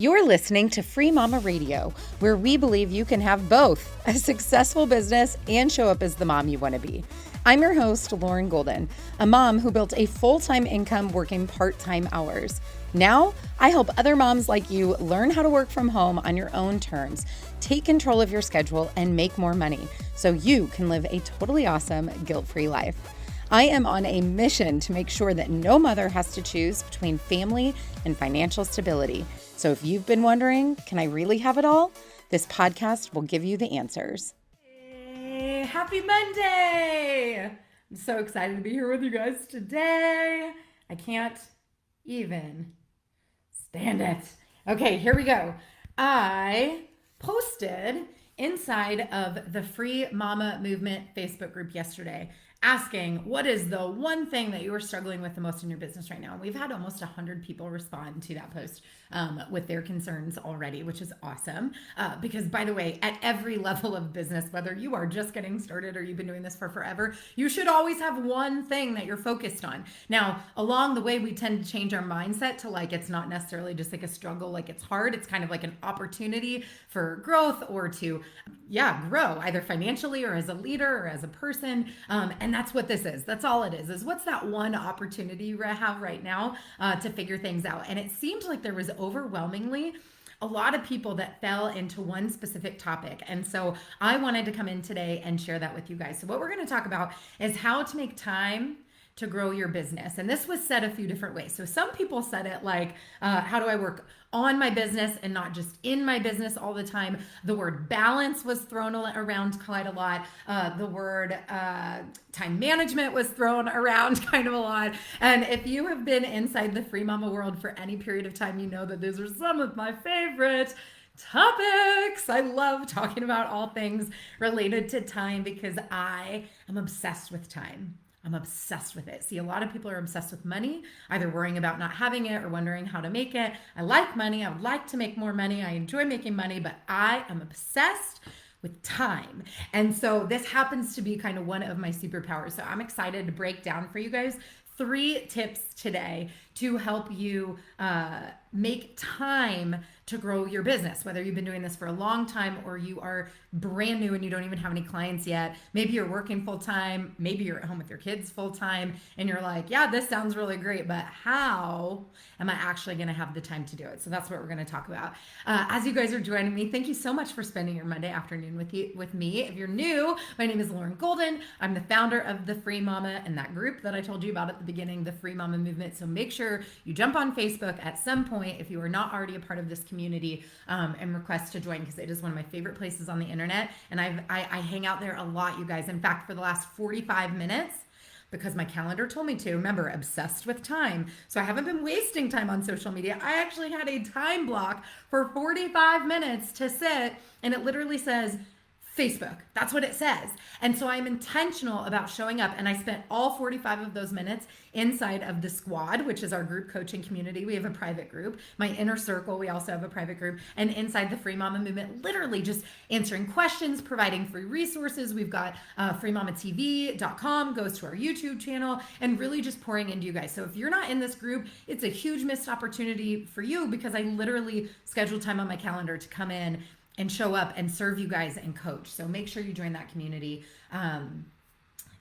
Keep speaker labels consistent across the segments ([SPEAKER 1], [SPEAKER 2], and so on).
[SPEAKER 1] You're listening to Free Mama Radio, where we believe you can have both a successful business and show up as the mom you want to be. I'm your host, Lauren Golden, a mom who built a full-time income working part-time hours. Now, I help other moms like you learn how to work from home on your own terms, take control of your schedule, and make more money so you can live a totally awesome, guilt-free life. I am on a mission to make sure that no mother has to choose between family and financial stability. So if you've been wondering, can I really have it all? This podcast will give you the answers.
[SPEAKER 2] Hey, happy Monday! I'm so excited to be here with you guys today. I can't even stand it. Okay, here we go. I posted inside of the Free Mama Movement Facebook group yesterday, asking what is the one thing that you are struggling with the most in your business right now. And we've had almost 100 people respond to that post with their concerns already, which is awesome. Because by the way, at every level of business, whether you are just getting started or you've been doing this for forever, you should always have one thing that you're focused on. Now, along the way, we tend to change our mindset to like, it's not necessarily just like a struggle, like it's hard. It's kind of like an opportunity for growth or to, grow either financially or as a leader or as a person. And that's what this is. That's all it is what's that one opportunity you have right now to figure things out. And it seemed like there was overwhelmingly a lot of people that fell into one specific topic. And so I wanted to come in today and share that with you guys. So what we're going to talk about is how to make time to grow your business. And this was said a few different ways. So some people said it like, how do I work on my business and not just in my business all the time? The word balance was thrown around quite a lot. The word time management was thrown around kind of a lot. And if you have been inside the Free Mama world for any period of time, you know that those are some of my favorite topics. I love talking about all things related to time because I am obsessed with time. I'm obsessed with it. See, a lot of people are obsessed with money, either worrying about not having it or wondering how to make it. I like money. I would like to make more money. I enjoy making money, but I am obsessed with time. And so this happens to be kind of one of my superpowers. So I'm excited to break down for you guys 3 tips today to help you make time to grow your business, whether you've been doing this for a long time or you are brand new and you don't even have any clients yet. Maybe you're working full time, maybe you're at home with your kids full time and you're like, yeah, this sounds really great, but how am I actually going to have the time to do it? So that's what we're going to talk about. As you guys are joining me, thank you so much for spending your Monday afternoon with me. If you're new, my name is Lauren Golden. I'm the founder of the Free Mama and that group that I told you about at the beginning, the Free Mama Movement. So make sure you jump on Facebook at some point if you are not already a part of this community and request to join, because it is one of my favorite places on the internet. And I hang out there a lot, you guys. In fact, for the last 45 minutes, because my calendar told me to, remember, obsessed with time. So I haven't been wasting time on social media. I actually had a time block for 45 minutes to sit, and it literally says Facebook. That's what it says. And so I'm intentional about showing up. And I spent all 45 of those minutes inside of the squad, which is our group coaching community. We have a private group. My inner circle, we also have a private group. And inside the Free Mama Movement, literally just answering questions, providing free resources. We've got FreeMamaTV.com, goes to our YouTube channel, and really just pouring into you guys. So if you're not in this group, it's a huge missed opportunity for you because I literally schedule time on my calendar to come in and show up and serve you guys and coach. So make sure you join that community.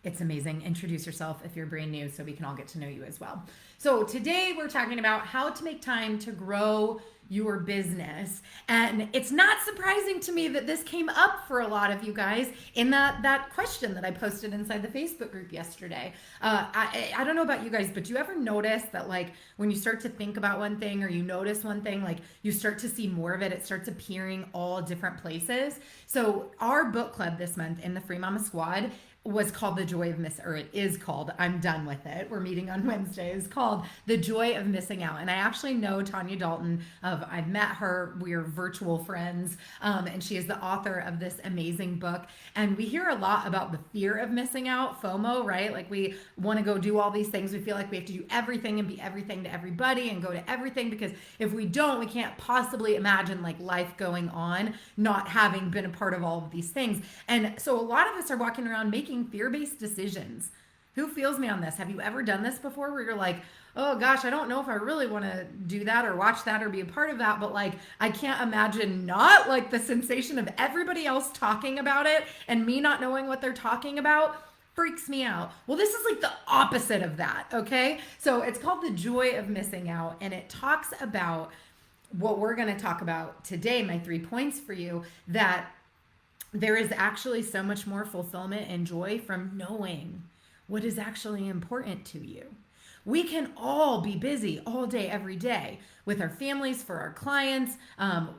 [SPEAKER 2] It's amazing. Introduce yourself if you're brand new so we can all get to know you as well. So today we're talking about how to make time to grow your business. And it's not surprising to me that this came up for a lot of you guys in that question that I posted inside the Facebook group yesterday. I don't know about you guys, but do you ever notice that like when you start to think about one thing or you notice one thing, like you start to see more of it, it starts appearing all different places. So our book club this month in the Free Mama Squad was called The Joy of Miss, or it is called, I'm done with it. We're meeting on Wednesday. It's called The Joy of Missing Out. And I actually know Tanya Dalton I've met her. We're virtual friends. And she is the author of this amazing book. And we hear a lot about the fear of missing out, FOMO, right? Like we want to go do all these things. We feel like we have to do everything and be everything to everybody and go to everything, because if we don't, we can't possibly imagine like life going on, not having been a part of all of these things. And so a lot of us are walking around making fear-based decisions. Who feels me on this? Have you ever done this before where you're like, oh gosh, I don't know if I really want to do that or watch that or be a part of that, but like I can't imagine not, like the sensation of everybody else talking about it and me not knowing what they're talking about freaks me out. Well, this is like the opposite of that, okay? So it's called The Joy of Missing Out, and it talks about what we're going to talk about today, my 3 points for you, that there is actually so much more fulfillment and joy from knowing what is actually important to you. We can all be busy all day, every day with our families, for our clients,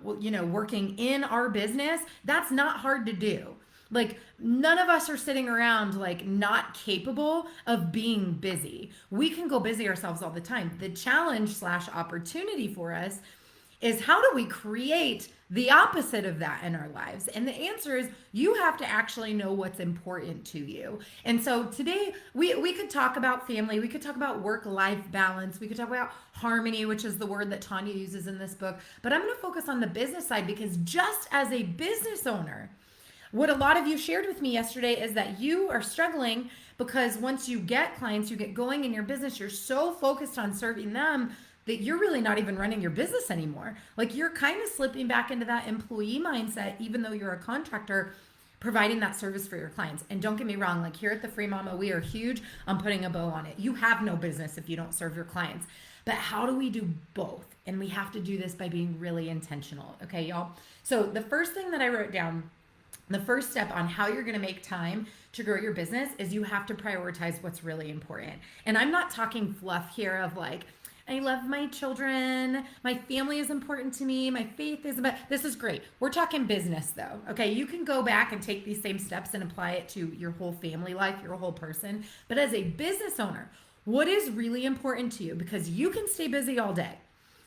[SPEAKER 2] working in our business. That's not hard to do. Like, none of us are sitting around like not capable of being busy. We can go busy ourselves all the time. The challenge / opportunity for us is, how do we create the opposite of that in our lives? And the answer is, you have to actually know what's important to you. And so today we could talk about family, we could talk about work-life balance, we could talk about harmony, which is the word that Tanya uses in this book. But I'm going to focus on the business side, because just as a business owner, what a lot of you shared with me yesterday is that you are struggling because once you get clients, you get going in your business, you're so focused on serving them that you're really not even running your business anymore. Like, you're kind of slipping back into that employee mindset, even though you're a contractor providing that service for your clients. And don't get me wrong, like here at the Free Mama, we are huge on putting a bow on it. You have no business if you don't serve your clients. But how do we do both? And we have to do this by being really intentional. Okay, y'all? So the first thing that I wrote down, the first step on how you're going to make time to grow your business, is you have to prioritize what's really important. And I'm not talking fluff here of like, I love my children, my family is important to me, my faith is about, this is great. We're talking business though, okay? You can go back and take these same steps and apply it to your whole family life, your whole person. But as a business owner, what is really important to you? Because you can stay busy all day.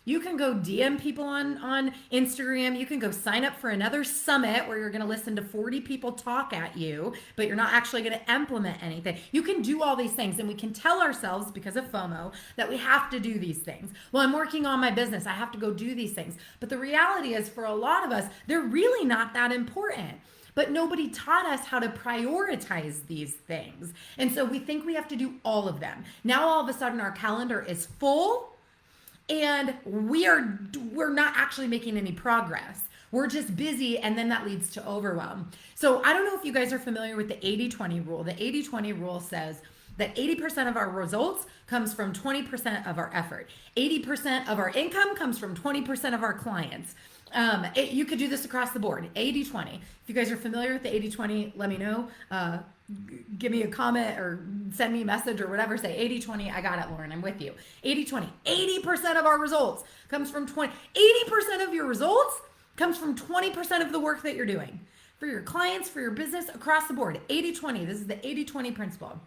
[SPEAKER 2] You can go DM people on Instagram. You can go sign up for another summit where you're going to listen to 40 people talk at you, but you're not actually going to implement anything. You can do all these things, and we can tell ourselves, because of FOMO, that we have to do these things. Well, I'm working on my business. I have to go do these things. But the reality is, for a lot of us, they're really not that important. But nobody taught us how to prioritize these things. And so we think we have to do all of them. Now, all of a sudden, our calendar is full, and we're not actually making any progress. We're just busy, and then that leads to overwhelm. So I don't know if you guys are familiar with the 80-20 rule. The 80-20 rule says that 80% of our results comes from 20% of our effort. 80% of our income comes from 20% of our clients. You could do this across the board, 80-20. If you guys are familiar with the 80-20, let me know. Give me a comment or send me a message or whatever. Say 80-20. I got it, Lauren. I'm with you. 80-20. 80% of our results comes from 20. 80% of your results comes from 20% of the work that you're doing for your clients, for your business, across the board. 80-20. This is the 80-20 principle.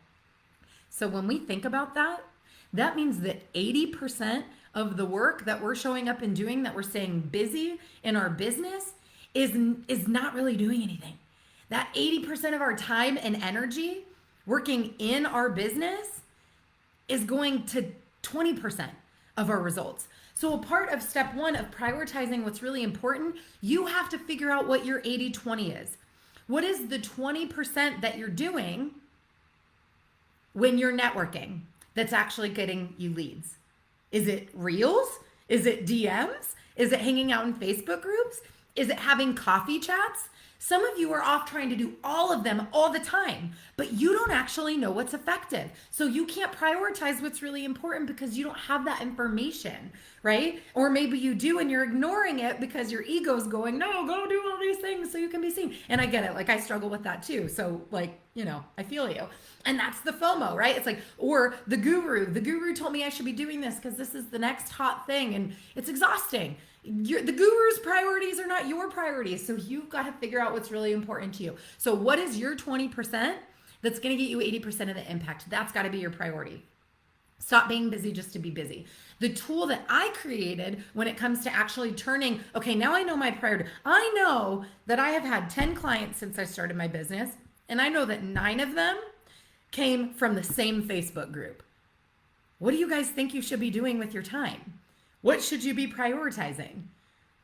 [SPEAKER 2] So when we think about that, that means that 80% of the work that we're showing up and doing, that we're staying busy in our business, is not really doing anything. That 80% of our time and energy working in our business is going to 20% of our results. So a part of step 1 of prioritizing what's really important, you have to figure out what your 80-20 is. What is the 20% that you're doing when you're networking that's actually getting you leads? Is it reels? Is it DMs? Is it hanging out in Facebook groups? Is it having coffee chats? Some of you are off trying to do all of them all the time, but you don't actually know what's effective. So you can't prioritize what's really important because you don't have that information, right? Or maybe you do and you're ignoring it because your ego's going, no, go do all these things so you can be seen. And I get it. Like, I struggle with that too. So like, I feel you. And that's the FOMO, right? It's like, or the guru told me I should be doing this because this is the next hot thing. And it's exhausting. The guru's priorities are not your priorities. So you've got to figure out what's really important to you. So what is your 20% that's going to get you 80% of the impact? That's got to be your priority. Stop being busy just to be busy. The tool that I created when it comes to actually turning, okay, now I know my priority. I know that I have had 10 clients since I started my business, and I know that 9 of them came from the same Facebook group. What do you guys think you should be doing with your time? What should you be prioritizing?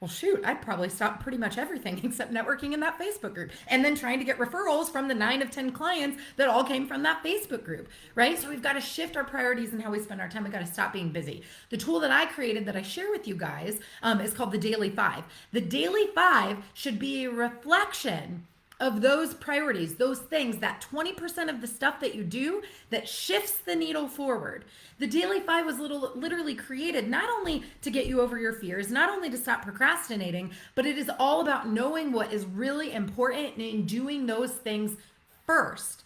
[SPEAKER 2] Well, shoot, I'd probably stop pretty much everything except networking in that Facebook group and then trying to get referrals from the 9 of 10 clients that all came from that Facebook group, right? So we've got to shift our priorities and how we spend our time. We've got to stop being busy. The tool that I created that I share with you guys is called the Daily 5. The Daily 5 should be a reflection of those priorities, those things, that 20% of the stuff that you do that shifts the needle forward. The Daily 5 was literally created not only to get you over your fears, not only to stop procrastinating, but it is all about knowing what is really important and doing those things first.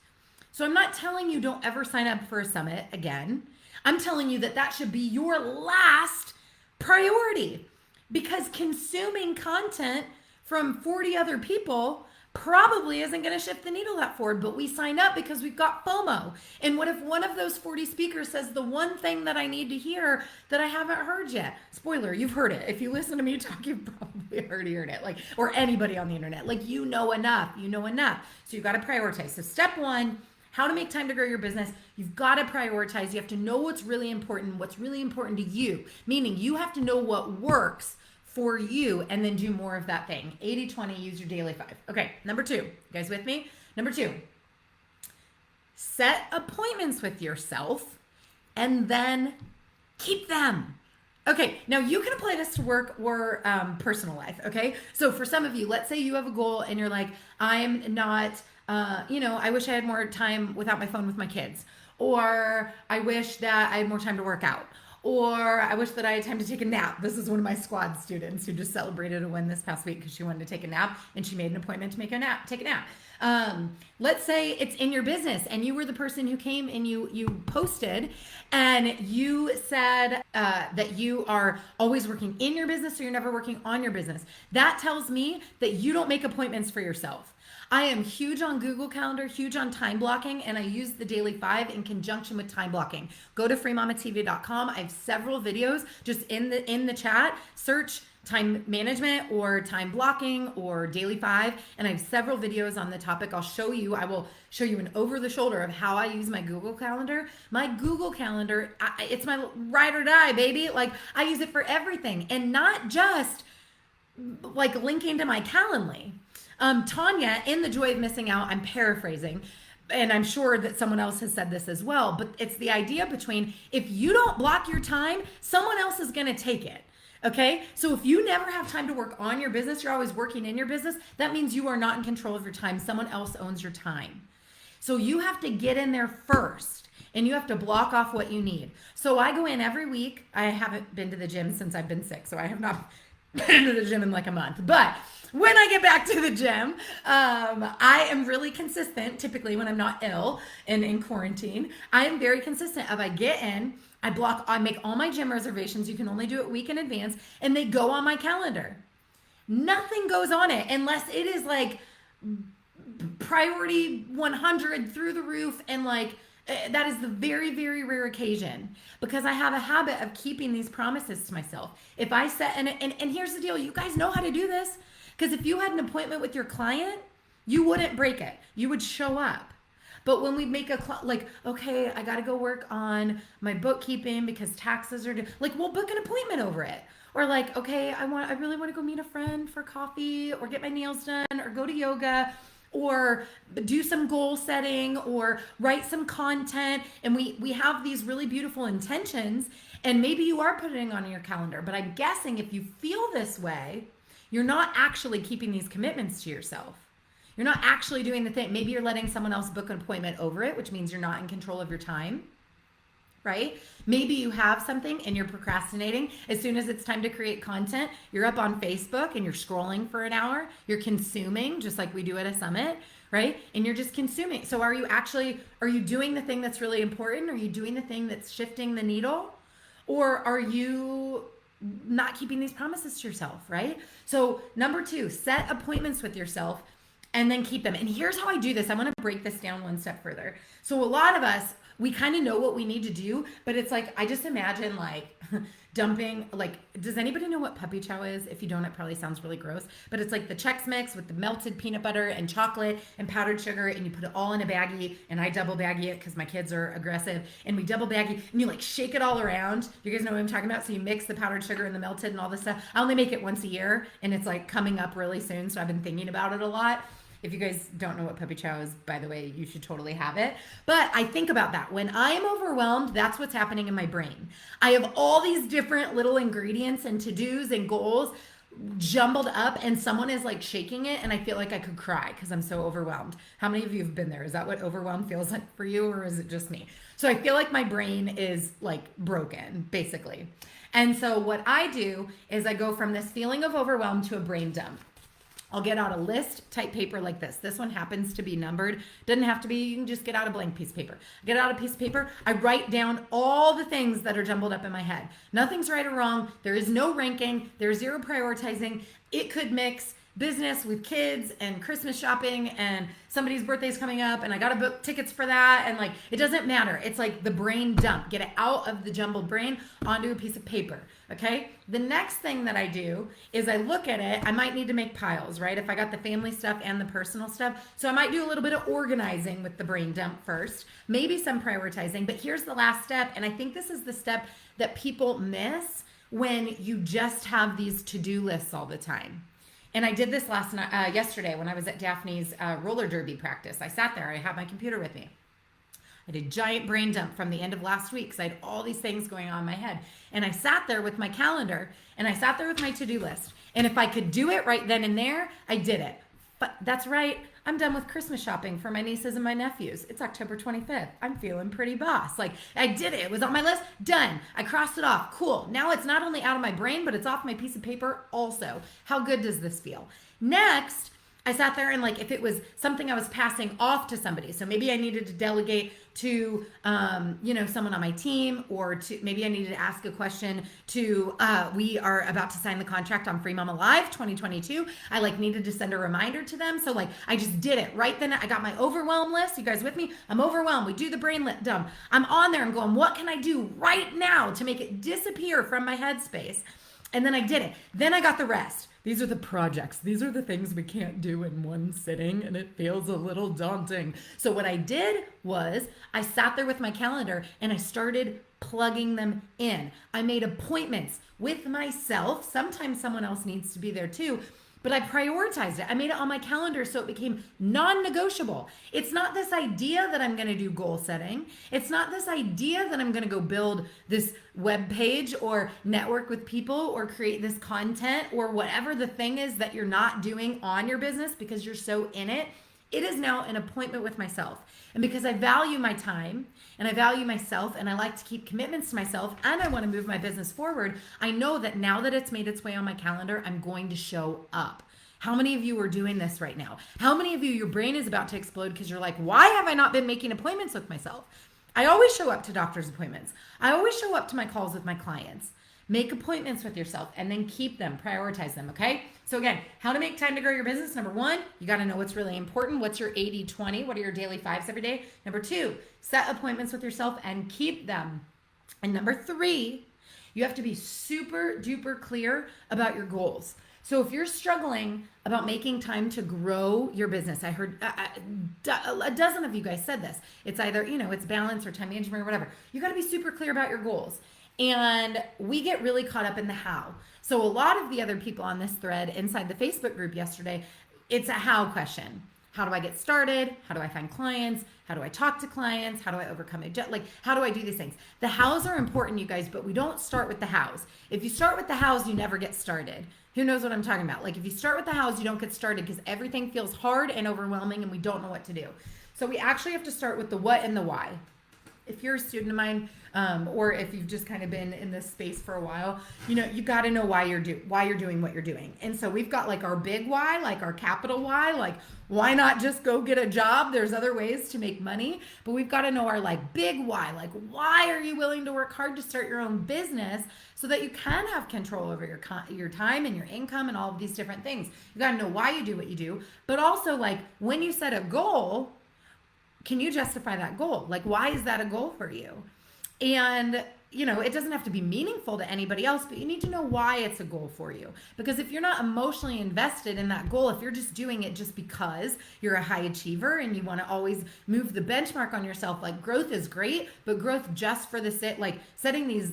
[SPEAKER 2] So I'm not telling you don't ever sign up for a summit again. I'm telling you that should be your last priority, because consuming content from 40 other people probably isn't going to shift the needle that forward, but we sign up because we've got FOMO. And what if one of those 40 speakers says the one thing that I need to hear that I haven't heard yet? Spoiler, you've heard it. If you listen to me talk, you've probably already heard it. Like, or anybody on the internet, like, you know enough. So you've got to prioritize. So step one, how to make time to grow your business. You've got to prioritize. You have to know what's really important to you, meaning you have to know what works for you and then do more of that thing. 80-20, use your Daily 5. Okay, number 2. You guys with me? Number 2, set appointments with yourself and then keep them. Okay, now you can apply this to work or personal life, okay? So for some of you, let's say you have a goal and you're like, I'm not, I wish I had more time without my phone with my kids. Or I wish that I had more time to work out. Or I wish that I had time to take a nap. This is one of my squad students who just celebrated a win this past week because she wanted to take a nap and she made an appointment to take a nap. Let's say it's in your business and you were the person who came and you posted and you said that you are always working in your business, so you're never working on your business. That tells me that you don't make appointments for yourself. I am huge on Google Calendar, huge on time blocking, and I use the Daily 5 in conjunction with time blocking. Go to freemamatv.com. I have several videos just in the chat. Search time management or time blocking or Daily 5, and I have several videos on the topic. I will show you an over the shoulder of how I use my Google Calendar. My Google Calendar, it's my ride or die, baby. Like, I use it for everything, and not just like linking to my Calendly. Tanya, in The Joy of Missing Out, I'm paraphrasing, and I'm sure that someone else has said this as well, but it's the idea between, if you don't block your time, someone else is going to take it. Okay. So if you never have time to work on your business, you're always working in your business. That means you are not in control of your time. Someone else owns your time. So you have to get in there first and you have to block off what you need. So I go in every week. I haven't been to the gym since I've been sick, so I have not been to the gym in like a month, but when I get back to the gym, I am really consistent. Typically when I'm not ill and in quarantine, I am very consistent. If I get in, I make all my gym reservations. You can only do it a week in advance, and they go on my calendar. Nothing goes on it unless it is like priority 100 through the roof, and like that is the very, very rare occasion, because I have a habit of keeping these promises to myself. If I set, and here's the deal, you guys know how to do this, because if you had an appointment with your client, you wouldn't break it. You would show up. But when we make okay, I got to go work on my bookkeeping because taxes are due, like, we'll book an appointment over it. Or like, okay, I really want to go meet a friend for coffee or get my nails done or go to yoga or do some goal setting or write some content. And we have these really beautiful intentions, and maybe you are putting it on your calendar, but I'm guessing if you feel this way, you're not actually keeping these commitments to yourself. You're not actually doing the thing. Maybe you're letting someone else book an appointment over it, which means you're not in control of your time, right? Maybe you have something and you're procrastinating. As soon as it's time to create content, you're up on Facebook and you're scrolling for an hour. You're consuming, just like we do at a summit, right? And you're just consuming. So are you doing the thing that's really important? Are you doing the thing that's shifting the needle? Or are you not keeping these promises to yourself, right? So number 2, set appointments with yourself and then keep them. And here's how I do this. I want to break this down one step further. So a lot of us, we kind of know what we need to do, but it's like, I just imagine like dumping, like, does anybody know what puppy chow is? If you don't, it probably sounds really gross, but it's like the Chex Mix with the melted peanut butter and chocolate and powdered sugar, and you put it all in a baggie, and I double baggie it because my kids are aggressive, and we double baggie, and you like shake it all around. You guys know what I'm talking about? So you mix the powdered sugar and the melted and all this stuff. I only make it once a year, and it's like coming up really soon, so I've been thinking about it a lot. If you guys don't know what puppy chow is, by the way, you should totally have it. But I think about that. When I am overwhelmed, that's what's happening in my brain. I have all these different little ingredients and to-dos and goals jumbled up, and someone is like shaking it, and I feel like I could cry because I'm so overwhelmed. How many of you have been there? Is that what overwhelmed feels like for you, or is it just me? So I feel like my brain is like broken, basically. And so what I do is I go from this feeling of overwhelm to a brain dump. I'll get out a list type paper like this. This one happens to be numbered. Doesn't have to be, you can just get out a blank piece of paper. Get out a piece of paper. I write down all the things that are jumbled up in my head. Nothing's right or wrong. There is no ranking. There's zero prioritizing. It could mix business with kids and Christmas shopping, and somebody's birthday's coming up and I got to book tickets for that, and like it doesn't matter. It's like the brain dump. Get it out of the jumbled brain onto a piece of paper. Okay? The next thing that I do is I look at it. I might need to make piles, right? If I got the family stuff and the personal stuff. So I might do a little bit of organizing with the brain dump first, maybe some prioritizing, but here's the last step, and I think this is the step that people miss when you just have these to-do lists all the time. And I did this yesterday when I was at Daphne's roller derby practice. I sat there. I had my computer with me. I did a giant brain dump from the end of last week because I had all these things going on in my head. And I sat there with my calendar, and I sat there with my to-do list. And if I could do it right then and there, I did it. But that's right. I'm done with Christmas shopping for my nieces and my nephews. It's October 25th. I'm feeling pretty boss. Like, I did it. It was on my list. Done. I crossed it off. Cool. Now it's not only out of my brain, but it's off my piece of paper also. How good does this feel? Next, I sat there and like, if it was something I was passing off to somebody, so maybe I needed to delegate to, someone on my team, or to maybe I needed to ask a question to, we are about to sign the contract on Free Mama Live 2022. I like needed to send a reminder to them. So like, I just did it right then. I got my overwhelm list. You guys with me? I'm overwhelmed. We do the brain dump. I'm on there. I'm going, what can I do right now to make it disappear from my headspace? And then I did it. Then I got the rest. These are the projects. These are the things we can't do in one sitting, and it feels a little daunting. So what I did was I sat there with my calendar and I started plugging them in. I made appointments with myself. Sometimes someone else needs to be there too, but I prioritized it. I made it on my calendar so it became non-negotiable. It's not this idea that I'm going to do goal setting. It's not this idea that I'm going to go build this web page or network with people or create this content or whatever the thing is that you're not doing on your business because you're so in it. It is now an appointment with myself. And because I value my time and I value myself and I like to keep commitments to myself and I want to move my business forward, I know that now that it's made its way on my calendar, I'm going to show up. How many of you are doing this right now? How many of you, your brain is about to explode because you're like, why have I not been making appointments with myself? I always show up to doctor's appointments. I always show up to my calls with my clients. Make appointments with yourself and then keep them, prioritize them, okay? So again, how to make time to grow your business. Number one, you got to know what's really important. What's your 80-20? What are your daily fives every day? Number two, set appointments with yourself and keep them. And number three, you have to be super duper clear about your goals. So if you're struggling about making time to grow your business, I heard a dozen of you guys said this. It's either, it's balance or time management or whatever. You got to be super clear about your goals. And we get really caught up in the how. So a lot of the other people on this thread inside the Facebook group yesterday, it's a how question. How do I get started? How do I find clients? How do I talk to clients? How do I overcome it? Like, how do I do these things? The hows are important, you guys, but we don't start with the hows. If you start with the hows, you never get started. Who knows what I'm talking about? Like, if you start with the hows, you don't get started because everything feels hard and overwhelming and we don't know what to do. So we actually have to start with the what and the why. If you're a student of mine, or if you've just kind of been in this space for a while, you got to know why you're doing what you're doing. And so we've got like our big why, like our capital why, like why not just go get a job? There's other ways to make money, but we've got to know our like big why, like why are you willing to work hard to start your own business so that you can have control over your time and your income and all of these different things. You got to know why you do what you do, but also like when you set a goal, can you justify that goal? Like, why is that a goal for you? And it doesn't have to be meaningful to anybody else, but you need to know why it's a goal for you. Because if you're not emotionally invested in that goal, if you're just doing it just because you're a high achiever and you want to always move the benchmark on yourself, like, growth is great, but growth just for the sake, like setting these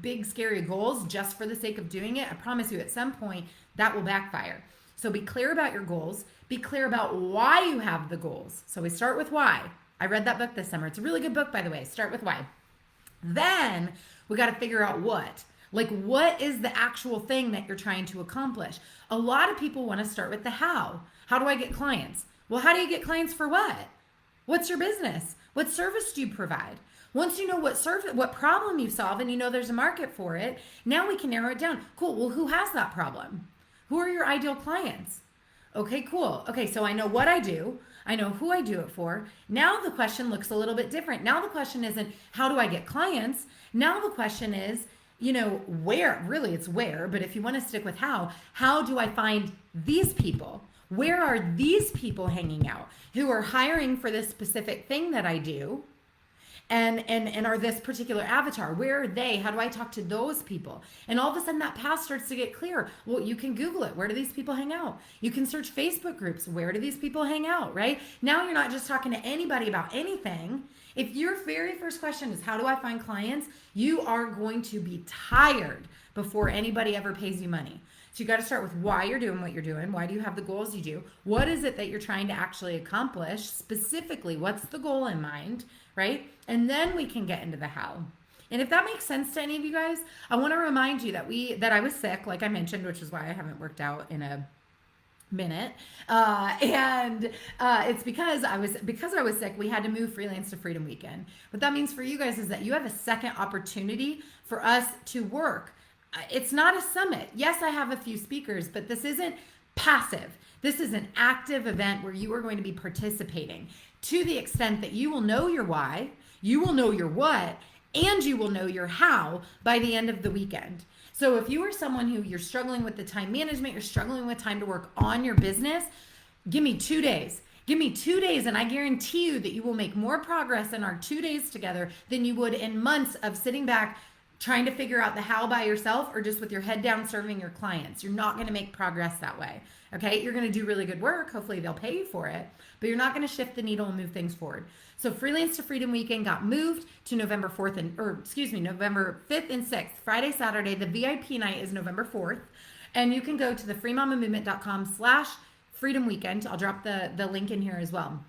[SPEAKER 2] big scary goals just for the sake of doing it, I promise you at some point that will backfire. So be clear about your goals. Be clear about why you have the goals. So we start with why. I read that book this summer. It's a really good book, by the way. Start with why. Then we got to figure out what. Like, what is the actual thing that you're trying to accomplish? A lot of people want to start with the how. How do I get clients? Well, how do you get clients for what? What's your business? What service do you provide? Once you know what problem you solve and you know there's a market for it, now we can narrow it down. Cool. Well, who has that problem? Who are your ideal clients? Okay, cool. Okay, so I know what I do. I know who I do it for. Now the question looks a little bit different. Now the question isn't how do I get clients? Now the question is, where, really it's where, but if you want to stick with how do I find these people? Where are these people hanging out who are hiring for this specific thing that I do? And are this particular avatar? Where are they? How do I talk to those people? And all of a sudden that path starts to get clear. Well, you can Google it. Where do these people hang out? You can search Facebook groups. Where do these people hang out, right? Now you're not just talking to anybody about anything. If your very first question is, how do I find clients? You are going to be tired before anybody ever pays you money. So you got to start with why you're doing what you're doing. Why do you have the goals you do? What is it that you're trying to actually accomplish? Specifically, what's the goal in mind, right? And then we can get into the how. And if that makes sense to any of you guys, I want to remind you that I was sick, like I mentioned, which is why I haven't worked out in a minute. It's because I was sick, we had to move Freelance to Freedom Weekend. What that means for you guys is that you have a second opportunity for us to work. It's not a summit. Yes, I have a few speakers, but this isn't passive. This is an active event where you are going to be participating to the extent that you will know your why, you will know your what, and you will know your how by the end of the weekend. So if you are someone who you're struggling with the time management, you're struggling with time to work on your business, give me 2 days. Give me 2 days and I guarantee you that you will make more progress in our 2 days together than you would in months of sitting back trying to figure out the how by yourself or just with your head down serving your clients. You're not going to make progress that way. Okay, you're going to do really good work. Hopefully they'll pay you for it, but you're not going to shift the needle and move things forward. So Freelance to Freedom Weekend got moved to November 5th and 6th, Friday, Saturday. The VIP night is November 4th. And you can go to the freemamamovement.com/Freedom Weekend. I'll drop the link in here as well.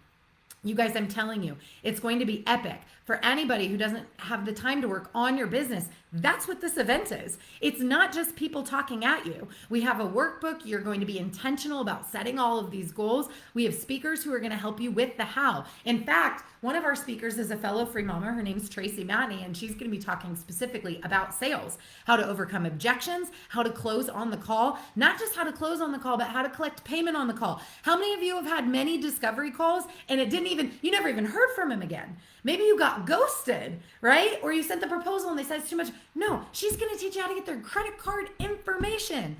[SPEAKER 2] You guys, I'm telling you, it's going to be epic. For anybody who doesn't have the time to work on your business, that's what this event is. It's not just people talking at you. We have a workbook. You're going to be intentional about setting all of these goals. We have speakers who are going to help you with the how. In fact, one of our speakers is a fellow free mama. Her name's Tracy Matney, and she's going to be talking specifically about sales, how to overcome objections, how to close on the call, not just how to close on the call, but how to collect payment on the call. How many of you have had many discovery calls and you never even heard from him again? Maybe you got ghosted, right? Or you sent the proposal and they said it's too much. No, she's going to teach you how to get their credit card information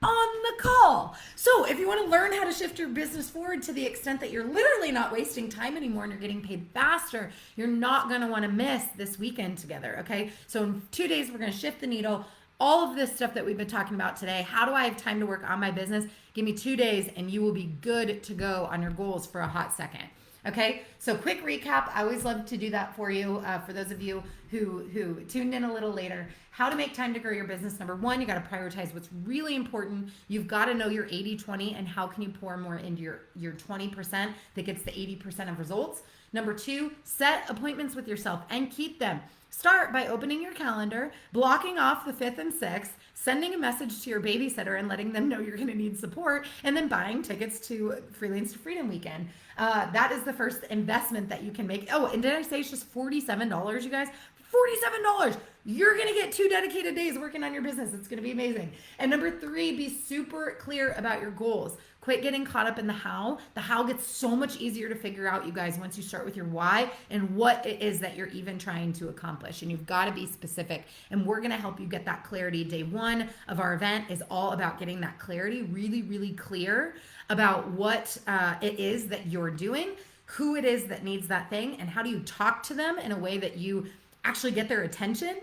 [SPEAKER 2] on the call. So if you want to learn how to shift your business forward to the extent that you're literally not wasting time anymore and you're getting paid faster, you're not going to want to miss this weekend together, okay? So in 2 days, we're going to shift the needle. All of this stuff that we've been talking about today, how do I have time to work on my business? Give me 2 days and you will be good to go on your goals for a hot second. Okay, so quick recap. I always love to do that for you. For those of you who tuned in a little later, how to make time to grow your business. Number one, you got to prioritize what's really important. You've got to know your 80-20 and how can you pour more into your 20% that gets the 80% of results. Number two, set appointments with yourself and keep them. Start by opening your calendar, blocking off the 5th and 6th, sending a message to your babysitter and letting them know you're going to need support, and then buying tickets to Freelance to Freedom Weekend. That is the first investment that you can make. Oh, and did I say it's just $47, you guys? $47. You're going to get 2 dedicated days working on your business. It's going to be amazing. And number 3, be super clear about your goals. Quit getting caught up in the how. The how gets so much easier to figure out, you guys, once you start with your why and what it is that you're even trying to accomplish. And you've got to be specific. And we're going to help you get that clarity. Day 1 of our event is all about getting that clarity really, really clear about what it is that you're doing who it is that needs that thing and how do you talk to them in a way that you actually get their attention.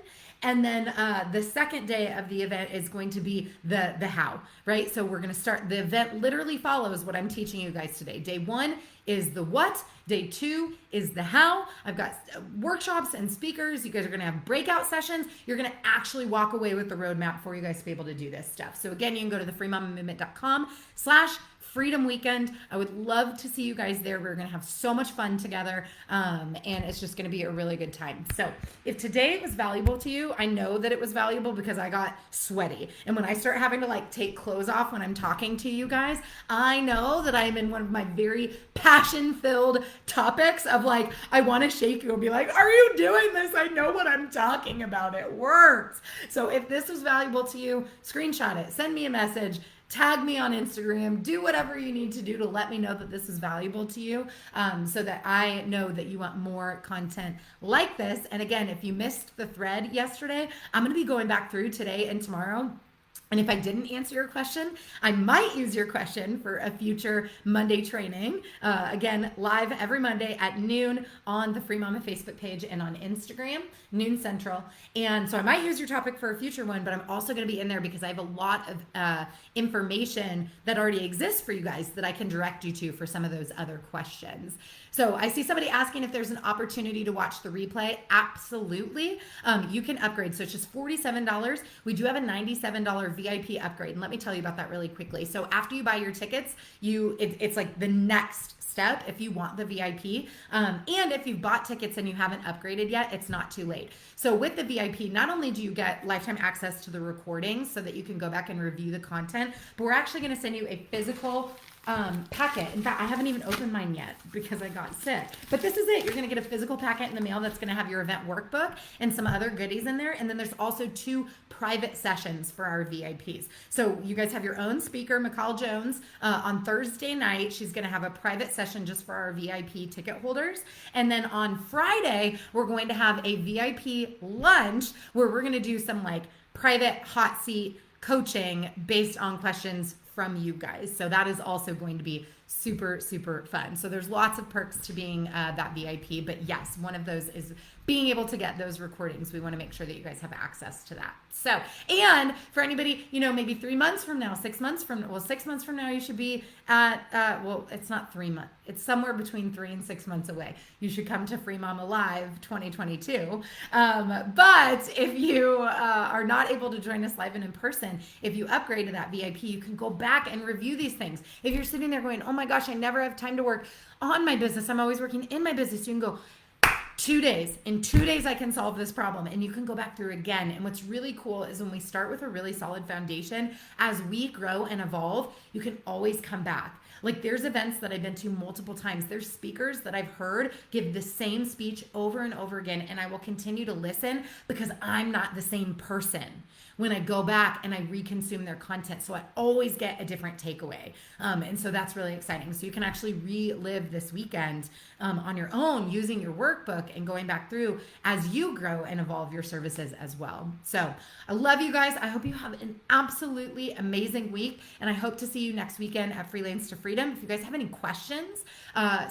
[SPEAKER 2] And then the second day of the event is going to be the how, right? So we're going to start, the event literally follows what I'm teaching you guys today. Day 1 is the what. Day 2 is the how. I've got workshops and speakers. You guys are going to have breakout sessions. You're going to actually walk away with the roadmap for you guys to be able to do this stuff. So again, you can go to the freemamamovement.com/Freedom Weekend. I would love to see you guys there. We're going to have so much fun together, and it's just going to be a really good time. So if today was valuable to you, I know that it was valuable because I got sweaty. And when I start having to like take clothes off when I'm talking to you guys, I know that I'm in one of my very passion-filled topics of like, I want to shake you and be like, are you doing this? I know what I'm talking about. It works. So if this was valuable to you, screenshot it, send me a message, tag me on Instagram, do whatever you need to do to let me know that this is valuable to you, so that I know that you want more content like this. And again, if you missed the thread yesterday, I'm going to be going back through today and tomorrow. And if I didn't answer your question, I might use your question for a future Monday training. Again, live every Monday at noon on the Free Mama Facebook page and on Instagram, noon Central. And so I might use your topic for a future one, but I'm also going to be in there because I have a lot of information that already exists for you guys that I can direct you to for some of those other questions. So I see somebody asking if there's an opportunity to watch the replay. Absolutely. You can upgrade. So it's just $47. We do have a $97 VIP upgrade. And let me tell you about that really quickly. So after you buy your tickets, it's like the next step if you want the VIP. And if you've bought tickets and you haven't upgraded yet, it's not too late. So with the VIP, not only do you get lifetime access to the recordings so that you can go back and review the content, but we're actually going to send you a physical packet. In fact, I haven't even opened mine yet because I got sick. But this is it. You're going to get a physical packet in the mail that's going to have your event workbook and some other goodies in there. And then there's also 2 private sessions for our VIPs. So you guys have your own speaker, McCall Jones, on Thursday night. She's going to have a private session just for our VIP ticket holders. And then on Friday, we're going to have a VIP lunch where we're going to do some like private hot seat coaching based on questions from you guys. So that is also going to be super, super fun. So there's lots of perks to being that VIP, but yes, one of those is being able to get those recordings. We want to make sure that you guys have access to that. So, and for anybody, maybe 3 months from now, 6 months from now, you should be at, it's not 3 months. It's somewhere between 3 and 6 months away. You should come to Free Mama Live 2022. But if you are not able to join us live and in person, if you upgrade to that VIP, you can go back and review these things. If you're sitting there going, oh my gosh, I never have time to work on my business. I'm always working in my business. You can go, 2 days. In 2 days, I can solve this problem. And you can go back through again. And what's really cool is when we start with a really solid foundation, as we grow and evolve, you can always come back. Like there's events that I've been to multiple times. There's speakers that I've heard give the same speech over and over again. And I will continue to listen because I'm not the same person when I go back and I reconsume their content. So I always get a different takeaway. And so that's really exciting. So you can actually relive this weekend on your own using your workbook and going back through as you grow and evolve your services as well. So I love you guys. I hope you have an absolutely amazing week. And I hope to see you next weekend at Freelance to Freedom. If you guys have any questions,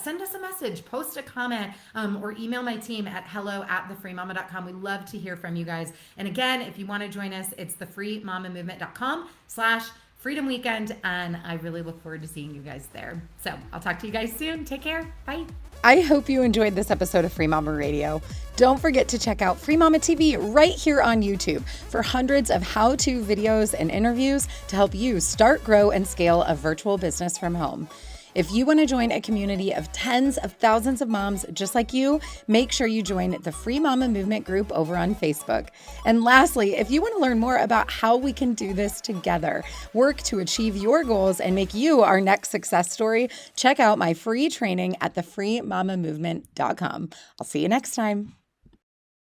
[SPEAKER 2] send us a message, post a comment, or email my team at hello@thefreemama.com. We love to hear from you guys. And again, if you want to join us, it's the freemamamovement.com/Freedom Weekend, and I really look forward to seeing you guys there. So I'll talk to you guys soon. Take care. Bye.
[SPEAKER 1] I hope you enjoyed this episode of Free Mama Radio. Don't forget to check out Free Mama TV right here on YouTube for hundreds of how-to videos and interviews to help you start, grow, and scale a virtual business from home. If you want to join a community of tens of thousands of moms just like you, make sure you join the Free Mama Movement group over on Facebook. And lastly, if you want to learn more about how we can do this together, work to achieve your goals, and make you our next success story, check out my free training at thefreemamamovement.com. I'll see you next time.